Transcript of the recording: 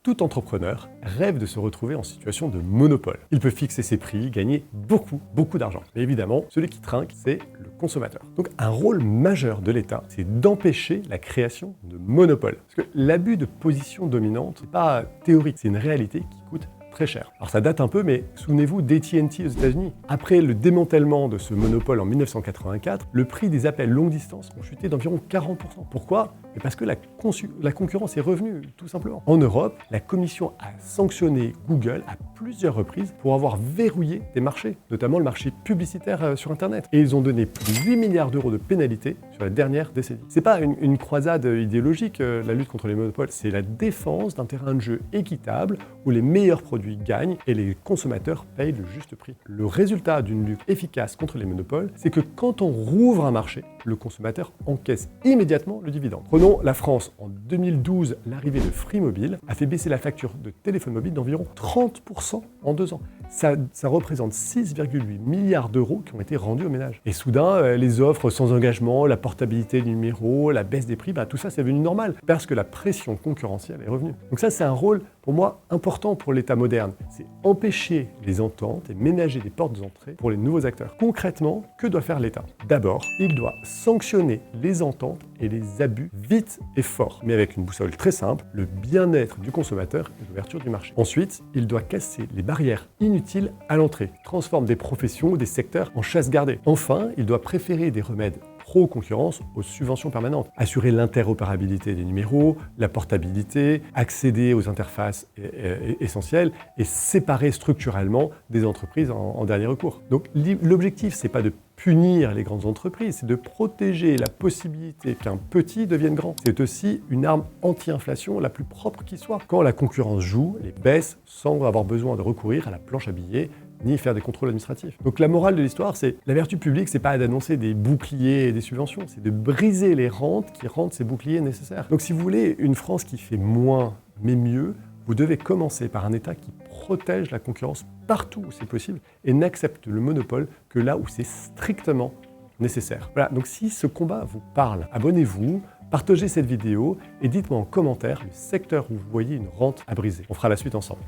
Tout entrepreneur rêve de se retrouver en situation de monopole. Il peut fixer ses prix, gagner beaucoup d'argent. Mais évidemment, celui qui trinque, c'est le consommateur. Donc un rôle majeur de l'État, c'est d'empêcher la création de monopoles. Parce que l'abus de position dominante, c'est pas théorique, c'est une réalité qui coûte très cher. Alors ça date un peu, mais souvenez-vous d'AT&T aux États-Unis. Après le démantèlement de ce monopole en 1984, le prix des appels longue distance ont chuté d'environ 40%. Pourquoi? Parce que la concurrence est revenue, tout simplement. En Europe, la Commission a sanctionné Google à plusieurs reprises pour avoir verrouillé des marchés, notamment le marché publicitaire sur Internet. Et ils ont donné plus de 8 milliards d'euros de pénalités sur la dernière décennie. C'est pas une croisade idéologique, la lutte contre les monopoles, c'est la défense d'un terrain de jeu équitable où les meilleurs produits gagnent et les consommateurs payent le juste prix. Le résultat d'une lutte efficace contre les monopoles, c'est que quand on rouvre un marché, le consommateur encaisse immédiatement le dividende. Prenons la France. En 2012, l'arrivée de Free Mobile a fait baisser la facture de téléphone mobile d'environ 30% en 2 ans. Ça représente 6,8 milliards d'euros qui ont été rendus aux ménages. Et soudain, les offres sans engagement, la portabilité du numéro, la baisse des prix, tout ça c'est devenu normal parce que la pression concurrentielle est revenue. Donc ça c'est un rôle pour moi important pour l'État moderne. C'est empêcher les ententes et ménager des portes d'entrée pour les nouveaux acteurs. Concrètement, que doit faire l'État? D'abord, il doit sanctionner les ententes et les abus vite et fort, mais avec une boussole très simple, le bien-être du consommateur et l'ouverture du marché. Ensuite, il doit casser les barrières inutiles à l'entrée, transforme des professions ou des secteurs en chasse gardée. Enfin, il doit préférer des remèdes pro-concurrence aux subventions permanentes. Assurer l'interopérabilité des numéros, la portabilité, accéder aux interfaces essentielles et séparer structurellement des entreprises en dernier recours. Donc l'objectif, c'est pas de punir les grandes entreprises, c'est de protéger la possibilité qu'un petit devienne grand. C'est aussi une arme anti-inflation la plus propre qui soit. Quand la concurrence joue, les baisse sans avoir besoin de recourir à la planche à billets ni faire des contrôles administratifs. Donc la morale de l'histoire, c'est la vertu publique, c'est pas d'annoncer des boucliers et des subventions, c'est de briser les rentes qui rendent ces boucliers nécessaires. Donc si vous voulez une France qui fait moins mais mieux, vous devez commencer par un État qui protège la concurrence partout où c'est possible et n'accepte le monopole que là où c'est strictement nécessaire. Voilà, donc si ce combat vous parle, abonnez-vous, partagez cette vidéo et dites-moi en commentaire le secteur où vous voyez une rente à briser. On fera la suite ensemble.